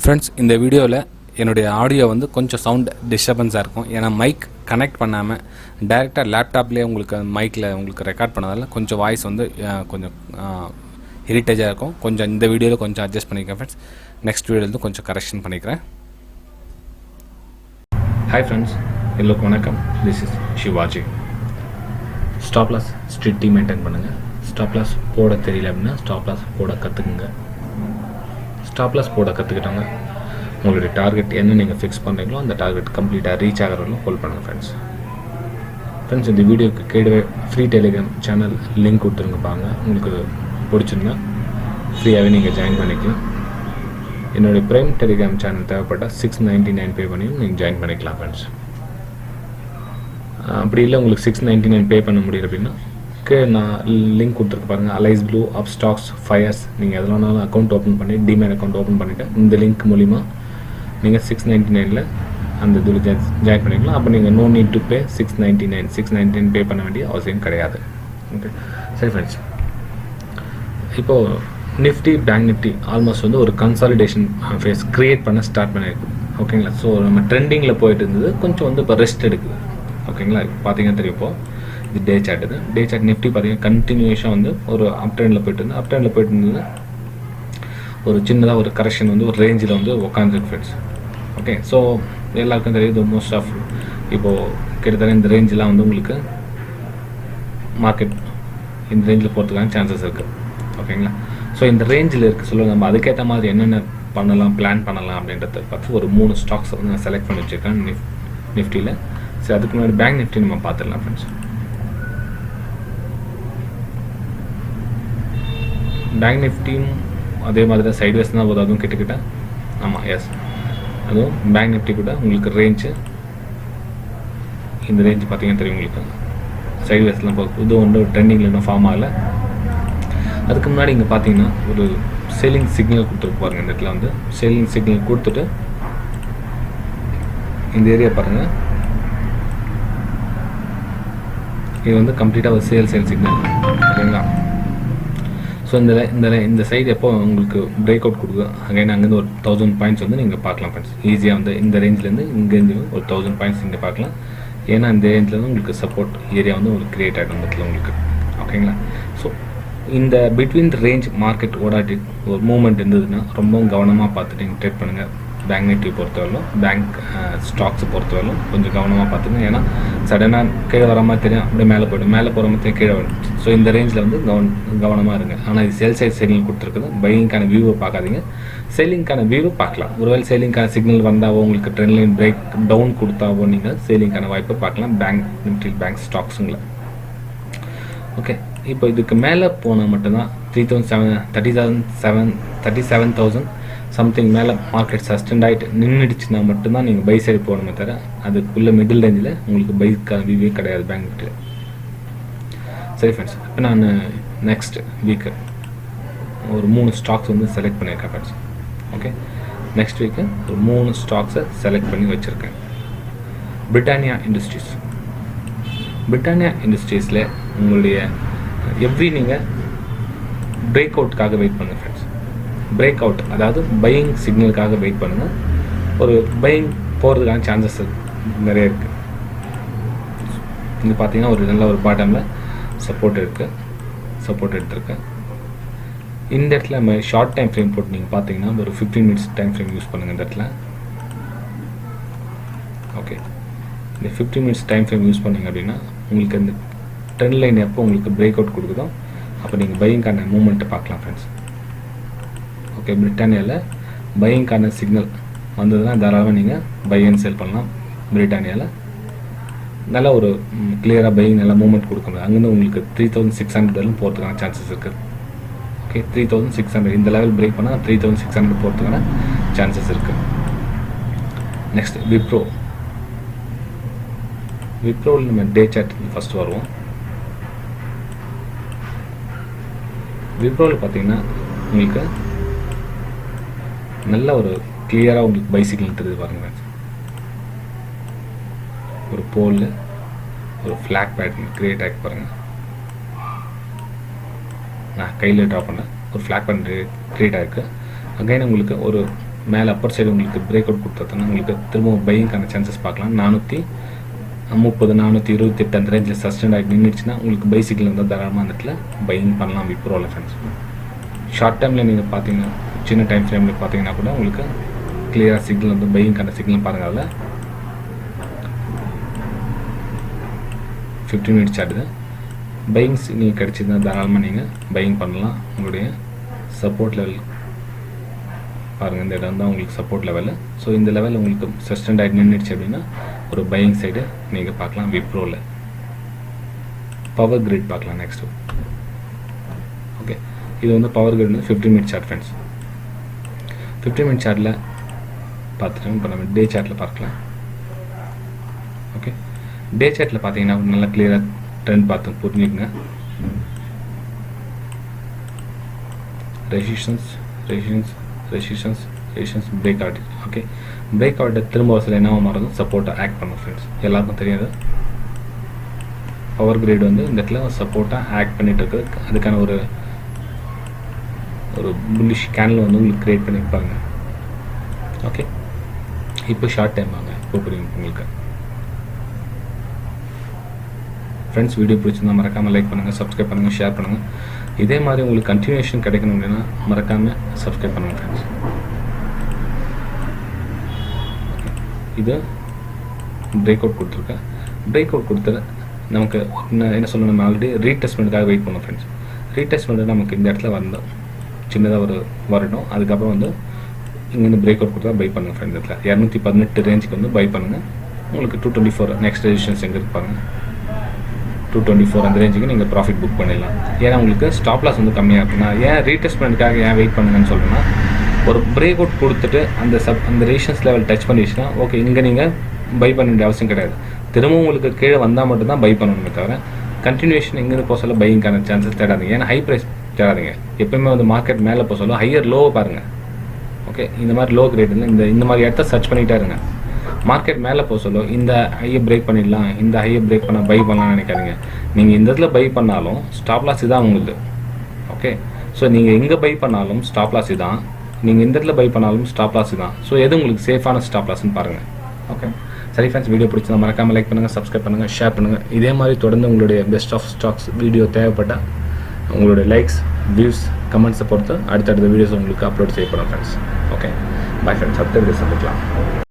Friends, இந்த வீடியோவில் என்னுடைய ஆடியோ வந்து கொஞ்சம் சவுண்ட் டிஸ்டர்பன்ஸாக இருக்கும். ஏன்னா மைக் கனெக்ட் பண்ணாமல் டைரெக்டாக லேப்டாப்லேயே உங்களுக்கு மைக்கில் உங்களுக்கு ரெக்கார்ட் பண்ணதால் கொஞ்சம் வாய்ஸ் வந்து கொஞ்சம் இரிட்டேஜாக இருக்கும். கொஞ்சம் இந்த வீடியோவில் கொஞ்சம் அட்ஜஸ்ட் பண்ணிக்கிறேன் ஃப்ரெண்ட்ஸ். நெக்ஸ்ட் வீடியோவில் கொஞ்சம் கரெக்ஷன் பண்ணிக்கிறேன். ஹாய் ஃப்ரெண்ட்ஸ், எல்லோருக்கும் வணக்கம். This is Sivaji. Stop loss strictly maintain பண்ணுங்கள். ஸ்டாப் லாஸ் போட தெரியல அப்படின்னா ஸ்டாப் லாஸ் போட கற்றுக்குங்க. ஸ்டாப் லாஸ் போட கற்றுக்கிட்டாங்க உங்களுடைய டார்கெட் என்ன நீங்கள் ஃபிக்ஸ் பண்ணுறீங்களோ அந்த டார்கெட் கம்ப்ளீட்டாக ரீச் ஆகிறவங்களும் ஹோல்ட் பண்ணுங்கள் ஃப்ரெண்ட்ஸ். இந்த வீடியோக்கு கீழே ஃப்ரீ டெலிகிராம் சேனல் லிங்க் கொடுத்துருங்க பாருங்க. உங்களுக்கு பிடிச்சிருந்தா ஃப்ரீயாகவே நீங்கள் ஜாயின் பண்ணிக்கலாம். என்னுடைய ப்ரைம் டெலிகிராம் சேனல் தேவைப்பட்டால் $699 பே பண்ணியும் நீங்கள் ஜாயின் பண்ணிக்கலாம் ஃப்ரெண்ட்ஸ். அப்படி இல்லை உங்களுக்கு $699 பே பண்ண முடியல அப்படின்னா நான் லிங்க் கொடுத்துருக்கு பாருங்கள். அலைஸ் ப்ளூ அப் ஸ்டாக்ஸ் ஃபயர்ஸ் நீங்கள் எதுனாலும் அக்கௌண்ட் ஓப்பன் பண்ணி டிமேட் அக்கௌண்ட் ஓப்பன் பண்ணிவிட்டு இந்த லிங்க் மூலிமா நீங்கள் $699 அந்த இதில் ஜாயின் பண்ணிக்கலாம். அப்போ நீங்கள் நோ நீட் டு பே $699 பே பண்ண வேண்டிய அவசியம் கிடையாது. ஓகே, சரி ஃப்ரெண்ட்ஸ். இப்போது நிஃப்டி பேங்க் நிஃப்டி ஆல்மோஸ்ட் வந்து ஒரு கன்சாலிடேஷன் ஃபேஸ் க்ரியேட் பண்ண ஸ்டார்ட் பண்ணியிருக்கு. ஓகேங்களா. ஸோ நம்ம ட்ரெண்டிங்கில் போயிட்டு இருந்தது கொஞ்சம் வந்து இப்போ ரெஸ்ட் எடுக்குது. ஓகேங்களா. பார்த்தீங்கன்னா தெரியும் இப்போ இது டே சார்ட். இது டே சார்ட் நிஃப்டி பார்த்தீங்கன்னா கண்டினியூஷாக வந்து ஒரு அப் ட்ரெண்டில் போயிட்டு இருந்தது. ஒரு சின்னதாக ஒரு கரெக்ஷன் வந்து ஒரு ரேஞ்சில் வந்து உட்காந்துருக்கு ஃப்ரெண்ட்ஸ். ஓகே, ஸோ எல்லாருக்கும் தெரியுது மோஸ்ட் ஆஃப் இப்போது கிட்டத்தட்ட இந்த ரேஞ்செலாம் வந்து உங்களுக்கு மார்க்கெட் இந்த ரேஞ்சில் போகிறதுக்கான சான்சஸ் இருக்குது. ஓகேங்களா. ஸோ இந்த ரேஞ்சில் இருக்குது சொல்லுங்கள். நம்ம அதுக்கேற்ற மாதிரி என்னென்ன பண்ணலாம், பிளான் பண்ணலாம் அப்படின்றத பார்த்து ஒரு 3 ஸ்டாக்ஸ் வந்து நான் செலக்ட் பண்ணி வச்சுருக்கேன் நிஃப்டியில். சரி, அதுக்கு முன்னாடி பேங்க் நிஃப்டி நம்ம பார்த்துடலாம் ஃப்ரெண்ட்ஸ். பேங்க் நிஃப்டியும் அதே மாதிரி தான் சைட்வேஸ் தான் போதும். அதுவும் கிட்டக்கிட்ட ஆமாம், எஸ், அதுவும் பேங்க் நிஃப்டி கூட உங்களுக்கு ரேஞ்சு இந்த ரேஞ்சு பார்த்தீங்கன்னா தெரியும் உங்களுக்கு. சைட்வேஸ்லாம் போகுது. இது ஒன்று ட்ரெண்டிங்கில் இன்னும் ஃபார்ம் ஆகலை. அதுக்கு முன்னாடி இங்கே பார்த்தீங்கன்னா ஒரு செல்லிங் சிக்னல் கொடுத்துருக்கு பாருங்கள். இந்த இடத்துல வந்து செல்லிங் சிக்னல் கொடுத்துட்டு இந்த ஏரியா பாருங்கள். இது வந்து கம்ப்ளீட்டாக ஒரு சேல் சிக்னல். ஓகேங்களா. ஸோ இந்த சைடு எப்போ உங்களுக்கு பிரேக் அவுட் கொடுக்கும் அகைன் அங்கேருந்து ஒரு 1000 பாயிண்ட்ஸ் வந்து நீங்கள் பார்க்கலாம் ஃப்ரெண்ட்ஸ். ஈஸியாக வந்து இந்த ரேஞ்சிலேருந்து இங்கேருந்து ஒரு 1000 பாயிண்ட்ஸ் இங்கே பார்க்கலாம். ஏன்னா இந்த ரேஞ்சிலேருந்து உங்களுக்கு சப்போர்ட் ஏரியா வந்து உங்களுக்கு க்ரியேட் ஆகிடும் இடத்துல உங்களுக்கு. ஓகேங்களா. ஸோ இந்த பிட்வீன் த ரேஞ்ச் மார்க்கெட் ஓடாட்டி ஒரு மூவ்மெண்ட் இருந்ததுன்னா ரொம்பவும் கவனமாக பார்த்துட்டு நீங்கள் ட்ரேட் பண்ணுங்கள். பேங்க் நிஃப்டி பொறுத்தவரையிலும் பேங்க் ஸ்டாக்ஸை பொறுத்தவரையிலும் கொஞ்சம் கவனமாக பார்த்துங்க. ஏன்னா சடனாக கீழே வர மாதிரி தெரியும், அப்படியே மேலே போய்டும், மேலே போகிற மாதிரி கீழே வரும். ஸோ இந்த ரேஞ்சில் வந்து கவனமாக இருங்க. ஆனால் இது சேல் சைட் செல்லிங் கொடுத்துருக்குது. பையிங்கான வியூவை பார்க்காதீங்க, செல்லிங்கான வியூவை பார்க்கலாம். ஒருவேளை செல்லிங்கான சிக்னல் வந்தாவோ உங்களுக்கு ட்ரெண்ட் லைன் பிரேக் டவுன் கொடுத்தாவோ நீங்கள் செல்லிங்கான வாய்ப்பை பார்க்கலாம் பேங்க் நிஃப்டி பேங்க் ஸ்டாக்ஸுங்களை. ஓகே, இப்போ இதுக்கு மேலே போனால் மட்டும்தான் 37,000 சம்திங் மேலே மார்க்கெட் சஸ்டெண்ட் ஆகிட்டு நின்றுடுச்சுன்னா மட்டும்தான் நீங்கள் பை சைடு போகணுமே தவிர அதுக்குள்ளே மிடில் ரேஞ்சில் உங்களுக்கு பைக்கான வியூவே கிடையாது பேங்க் நிஃப்டியில். சரி ஃப்ரெண்ட்ஸ், இப்போ நான் நெக்ஸ்ட் வீக்கு ஒரு 3 ஸ்டாக்ஸ் வந்து செலக்ட் பண்ணியிருக்கேன் ஃப்ரெண்ட்ஸ். ஓகே, நெக்ஸ்ட் வீக்கு ஒரு 3 ஸ்டாக்ஸை செலக்ட் பண்ணி வச்சுருக்கேன். பிரிட்டானியா இண்டஸ்ட்ரீஸில் உங்களுடைய எவ்ரி நீங்கள் பிரேக் அவுட்டுக்காக வெயிட் பண்ணுங்கள் ஃப்ரெண்ட்ஸ். பிரேக் அவுட் அதாவது பையிங் சிக்னலுக்காக வெயிட் பண்ணுங்கள். ஒரு பையிங் போகிறதுக்கான சான்சஸ் நிறைய இருக்குது. இங்கே பார்த்தீங்கன்னா ஒரு நல்ல ஒரு பாட்டமில் சப்போர்ட் எடுத்திருக்கேன். இந்த இடத்துல நம்ம ஷார்ட் டைம் ஃப்ரேம் போட்டு நீங்கள் பார்த்தீங்கன்னா ஒரு 15 மினிட்ஸ் டைம் ஃப்ரேம் யூஸ் பண்ணுங்கள் இந்த இடத்துல. ஓகே, இந்த 15 மினிட்ஸ் டைம் ஃப்ரேம் யூஸ் பண்ணிங்க அப்படின்னா உங்களுக்கு அந்த ட்ரெண்ட் லைன் எப்போ உங்களுக்கு பிரேக் அவுட் கொடுக்குதோ அப்போ நீங்கள் பையிங்கான மூவ்மெண்ட்டை பார்க்கலாம் ஃப்ரெண்ட்ஸ். ஓகே, பிரிட்டானியாவில் பையிங்கான சிக்னல் வந்ததுன்னா தாராளமாக நீங்கள் பை அண்ட் செல் பண்ணலாம். பிரிட்டானியாவில் நல்ல ஒரு கிளியராக பையிங் நல்ல மூவ்மெண்ட் கொடுக்க முடியும். அங்கேருந்து உங்களுக்கு 3600 போகிறதுக்கான சான்சஸ் இருக்குது. ஓகே, 3600 இந்த லெவல் பிரேக் பண்ணால் 3600 போகிறதுக்கான சான்சஸ் இருக்குது. நெக்ஸ்ட் விப்ரோவில் நம்ம டே சார்ட் ஃபஸ்ட்டு வருவோம். விப்ரோவில் பார்த்தீங்கன்னா உங்களுக்கு நல்ல ஒரு கிளியராக உங்களுக்கு பைசிக்கிள் தெரியுது பாருங்கள். ஒரு போலில் ஒரு ஃப்ளாக் பேட்டர்ன் க்ரியேட் ஆகி பாருங்கள். நான் கையில் ட்ரா பண்ணேன். ஒரு ஃப்ளாக் பேட்டர்ன் க்ரியேட் ஆகிருக்கு. அகைன் உங்களுக்கு ஒரு மேலே அப்பர் சைடு உங்களுக்கு பிரேக் அவுட் கொடுத்ததுன்னா உங்களுக்கு திரும்பவும் பையிங்கான சான்சஸ் பார்க்கலாம். 430 428 அந்த ரேஞ்சில் சஸ்டெண்ட் ஆகி நின்றுச்சுன்னா உங்களுக்கு பை சிக்னல் இருந்தால் தாராளமாக அந்த இடத்துல பையிங் பண்ணலாம் விப்ரோவில் ஃப்ரெண்ட்ஸ். ஷார்ட் டைமில் நீங்கள் பார்த்தீங்கன்னா சின்ன டைம் ஃப்ரேமில் பார்த்தீங்கன்னா கூட உங்களுக்கு கிளியராக சிக்னல் வந்து பையிங்கான சிக்னல் பாருங்கள். அதில் 15 மினிட்ஸ் ஆகுது. பையிங்ஸ் நீங்கள் கிடச்சிதுன்னா தாராளமாக நீங்கள் பையிங் பண்ணலாம். உங்களுடைய சப்போர்ட் லெவல் பாருங்கள், இந்த இடம் தான் உங்களுக்கு சப்போர்ட் லெவலு. ஸோ இந்த லெவலில் உங்களுக்கு சஸ்டெண்ட் ஆகி நின்றுச்சு அப்படின்னா ஒரு பையிங் சைடு நீங்கள் பார்க்கலாம் விப்ரோவில். பவர் கிரிட் பார்க்கலாம் நெக்ஸ்ட்டு. ஓகே, இது வந்து பவர் கிரிட் வந்து 15 மினிட்ஸ் சார்ட் ஃப்ரெண்ட்ஸ். 15 மினிட்ஸ் சார்ட்டில் பார்த்துட்டு இப்போ நம்ம டே சார்ட்டில் பார்க்கலாம். ஓகே, டே சார்ட்டில் பார்த்தீங்கன்னா நல்லா கிளியராக ட்ரெண்ட் பார்த்து புரிஞ்சுக்குங்க. Resistance break out. Okay, break அவுட்டை திரும்ப வசதியில் என்ன மாறுது, சப்போர்ட்டாக ஆக்ட் பண்ணும் ஃப்ரெண்ட்ஸ். எல்லாருக்கும் தெரியாது பவர் கிரேட் வந்து இந்த இடத்துல சப்போர்ட்டாக ஆக்ட் பண்ணிட்டு இருக்குது. அதுக்கான ஒரு புல்லிஷ் கேண்டில் வந்து உங்களுக்கு கிரியேட் பண்ணியிருப்பாங்க. ஓகே, இப்போ ஷார்ட் டைம் வாங்க, இப்போ புரியும் உங்களுக்கு ஃப்ரெண்ட்ஸ். வீடியோ பிடிச்சிருந்தா மறக்காமல் லைக் பண்ணுங்கள், சப்ஸ்கிரைப் பண்ணுங்கள், ஷேர் பண்ணுங்கள். இதே மாதிரி உங்களுக்கு கண்டினியூஷன் கிடைக்கணும் அப்படின்னா மறக்காமல் சப்ஸ்கிரைப் பண்ணுங்கள் ஃப்ரெண்ட்ஸ். இது பிரேக் அவுட் கொடுத்துருக்கேன். பிரேக் அவுட் கொடுத்துட்டு நமக்கு என்ன சொல்லணும், நம்ம ஆல்ரெடி ரீடெஸ்ட்மெண்ட்டுக்காக வெயிட் பண்ணோம் ஃப்ரெண்ட்ஸ். ரீடெஸ்ட்மெண்ட்டு நமக்கு இந்த இடத்துல வந்தோம் சின்னதாக வரட்டும். அதுக்கப்புறம் வந்து இங்கேருந்து பிரேக் அவுட் கொடுத்தா பை பண்ணுங்கள் ஃப்ரெண்ட்ஸ். இதில் 218 ரேஞ்சுக்கு வந்து பை பண்ணுங்கள். உங்களுக்கு 224 நெக்ஸ்ட் ரெசிஸ்டன்ஸ் எங்கே இருப்பாங்க 224 அந்த ரேஞ்சுக்கு நீங்கள் ப்ராஃபிட் புக் பண்ணிடலாம். ஏன்னா உங்களுக்கு ஸ்டாப் லாஸ் வந்து கம்மியாக இருக்குன்னா ஏன் ரீடெஸ்ட்மெண்ட்டுக்காக ஏன் வெயிட் பண்ணுங்கன்னு சொல்கிறேன்னா, ஒரு பிரேக் அவுட் கொடுத்துட்டு அந்த ரெசிஸ்டன்ஸ் லெவல் டச் பண்ணிடுச்சுன்னா ஓகே, இங்கே நீங்கள் பை பண்ண வேண்டிய அவசியம் கிடையாது. திரும்பவும் உங்களுக்கு கீழே வந்தால் மட்டும்தான் பை பண்ணணுமே தவிர கண்டினியூஷன் எங்கேருந்து போக சொல்ல பையிங்கான சான்சஸ் தேடாதீங்க. ஏன்னா ஹை ப்ரைஸ் தேடாதீங்க. எப்போயுமே வந்து மார்க்கெட் மேலே போக சொல்ல ஹையர் லோவை பாருங்கள். ஓகே, இந்த மாதிரி லோ கிரேட் இல்லை, இந்த மாதிரி இடத்த சர்ச் பண்ணிகிட்டே இருங்க. மார்க்கெட் மேலே போக சொல்ல இந்த ஹையை பிரேக் பண்ணிடலாம், இந்த ஹையை பிரேக் பண்ண பை பண்ணலாம்னு நினைக்காதீங்க. நீங்கள் இந்த இடத்துல பை பண்ணாலும் ஸ்டாப் லாஸ் தான் உங்களுக்கு. ஓகே, ஸோ நீங்கள் எங்கே பை பண்ணாலும் ஸ்டாப் லாஸ் தான், நீங்கள் இந்த இடத்துல பை பண்ணாலும் ஸ்டாப் லாஸ் தான். ஸோ எது உங்களுக்கு சேஃபான ஸ்டாப் லாஸ்ன்னு பாருங்கள். ஓகே, சரி ஃப்ரெண்ட்ஸ், வீடியோ பிடிச்சா மறக்காமல் லைக் பண்ணுங்கள், சப்ஸ்கிரைப் பண்ணுங்கள், ஷேர் பண்ணுங்கள். இதே மாதிரி தொடர்ந்து உங்களுடைய பெஸ்ட் ஆஃப் ஸ்டாக்ஸ் வீடியோ தேவைப்பட்டால் உங்களுடைய லைக்ஸ், வியூஸ், கமெண்ட்ஸை பொறுத்து அடுத்தடுத்த வீடியோஸ் உங்களுக்கு அப்லோட் செய்யப்படும் ஃப்ரெண்ட்ஸ். ஓகே, பை ஃப்ரெண்ட்ஸ், அடுத்த வீடியோ சந்திக்கலாம்.